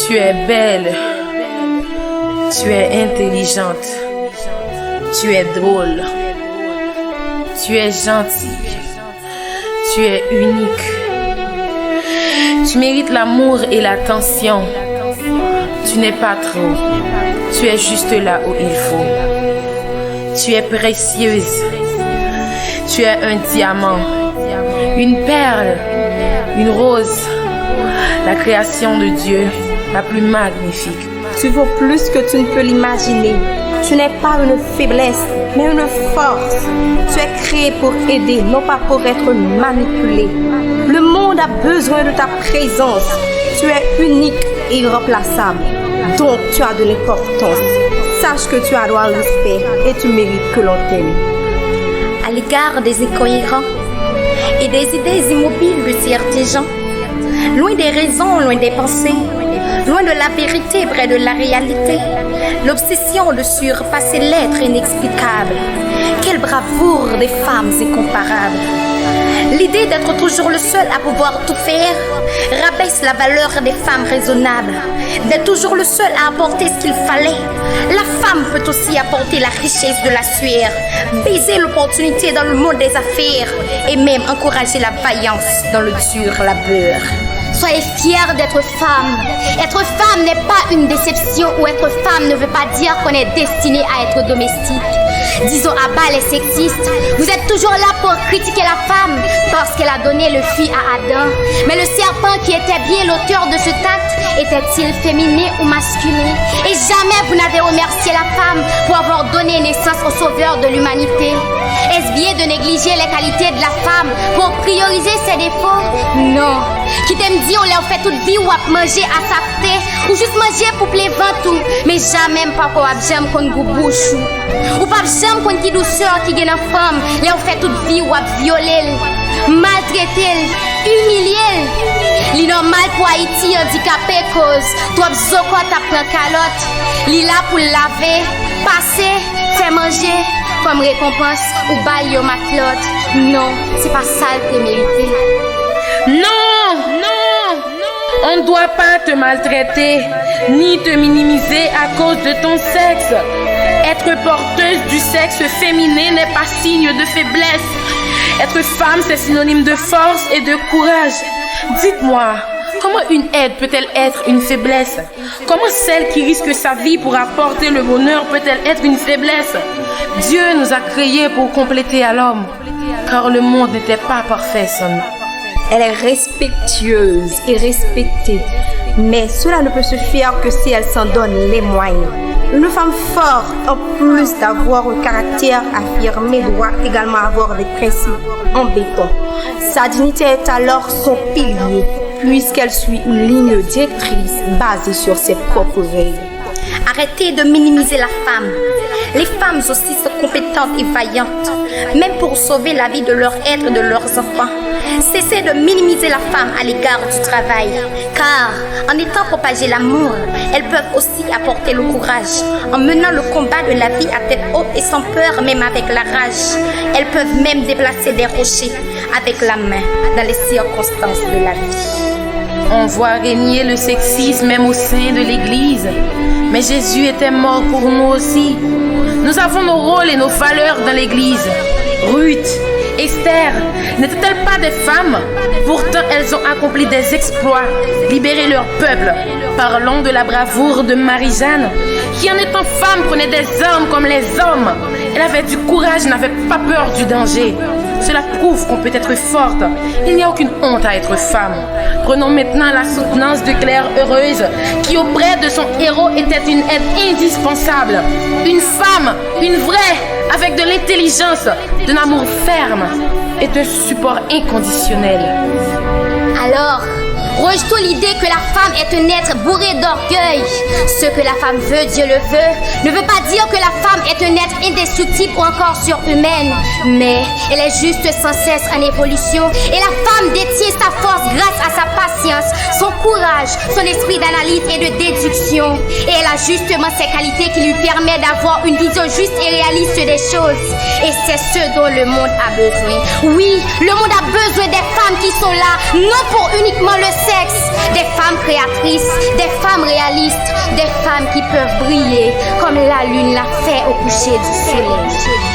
Tu es belle, tu es intelligente, tu es drôle, tu es gentille, tu es unique. Tu mérites l'amour et l'attention. Tu n'es pas trop, tu es juste là où il faut. Tu es précieuse, tu es un diamant, une perle, une rose, la création de Dieu, la plus magnifique. Tu vaux plus que tu ne peux l'imaginer. Tu n'es pas une faiblesse, mais une force. Tu es créé pour aider, non pas pour être manipulé. Le monde a besoin de ta présence. Tu es unique et irremplaçable. Donc tu as de l'importance. Sache que tu as droit au respect et tu mérites que l'on t'aime. À l'égard des incohérents et des idées immobiles de certains gens, loin des raisons, loin des pensées, loin de la vérité, près de la réalité, l'obsession de surpasser l'être inexplicable. Quelle bravoure des femmes incomparables! L'idée d'être toujours le seul à pouvoir tout faire rabaisse la valeur des femmes raisonnables. D'être toujours le seul à apporter ce qu'il fallait. La femme peut aussi apporter la richesse de la sueur, baiser l'opportunité dans le monde des affaires et même encourager la vaillance dans le dur labeur. Soyez fiers d'être femme. Être femme n'est pas une déception ou être femme ne veut pas dire qu'on est destiné à être domestique. Disons à bas les sexistes. Vous êtes toujours là pour critiquer la femme parce qu'elle a donné le fruit à Adam. Mais le serpent qui était bien l'auteur de cet acte était-il féminin ou masculin? Et jamais vous n'avez remercié la femme pour avoir donné naissance au sauveur de l'humanité. Est-ce bien de négliger les qualités de la femme pour prioriser ses défauts? Non. Qui t'aime dit on l'a fait toute vie ou à manger à sa tête ou juste manger pour plaire tout, mais jamais pas pour j'aime qu'on goût bouche ou pas j'aime qu'on qui douceur qui gagne une femme l'a fait toute vie ou à violer, maltraiter, humilier. Li normal pour Haïti handicapé cause toi zoko ta prend calotte, li là pour laver, passer, faire manger comme récompense ou bail yo matlotte. Non, c'est pas ça que tu mérité. Non, non, on ne doit pas te maltraiter, ni te minimiser à cause de ton sexe. Être porteuse du sexe féminin n'est pas signe de faiblesse. Être femme, c'est synonyme de force et de courage. Dites-moi, comment une aide peut-elle être une faiblesse? Comment celle qui risque sa vie pour apporter le bonheur peut-elle être une faiblesse? Dieu nous a créés pour compléter à l'homme, car le monde n'était pas parfait sans nous. Elle est respectueuse et respectée, mais cela ne peut se faire que si elle s'en donne les moyens. Une femme forte, en plus d'avoir un caractère affirmé, doit également avoir des principes en béton. Sa dignité est alors son pilier, puisqu'elle suit une ligne directrice basée sur ses propres règles. Arrêtez de minimiser la femme. Les femmes aussi sont compétentes et vaillantes, même pour sauver la vie de leur être et de leurs enfants. Cessez de minimiser la femme à l'égard du travail, car en étant propagé l'amour, elles peuvent aussi apporter le courage. En menant le combat de la vie à tête haute et sans peur, même avec la rage, elles peuvent même déplacer des rochers avec la main dans les circonstances de la vie. On voit régner le sexisme même au sein de l'Église. Mais Jésus était mort pour nous aussi. Nous avons nos rôles et nos valeurs dans l'Église. Ruth, Esther, n'étaient-elles pas des femmes? Pourtant, elles ont accompli des exploits, libéré leur peuple. Parlons de la bravoure de Marie-Jeanne, qui en étant femme prenait des armes comme les hommes. Elle avait du courage, n'avait pas peur du danger. Cela prouve qu'on peut être forte. Il n'y a aucune honte à être femme. Prenons maintenant la soutenance de Claire Heureuse, qui auprès de son héros était une aide indispensable. Une femme, une vraie, avec de l'intelligence, d'un amour ferme et d'un support inconditionnel. Alors, rejetons l'idée que la femme est un être bourré d'orgueil. Ce que la femme veut, Dieu le veut, ne veut pas dire que la femme est un être indestructible ou encore surhumaine, mais elle est juste sans cesse en évolution et la femme détient sa force grâce à sa patience, son courage, son esprit d'analyse et de déduction. Et elle a justement ces qualités qui lui permettent d'avoir une vision juste et réaliste des choses. Et c'est ce dont le monde a besoin. Oui, le monde a besoin des femmes qui sont là, non pour uniquement le sexe, des femmes créatrices, des femmes réalistes, des femmes qui peuvent briller comme la lune l'a fait au coucher du soleil.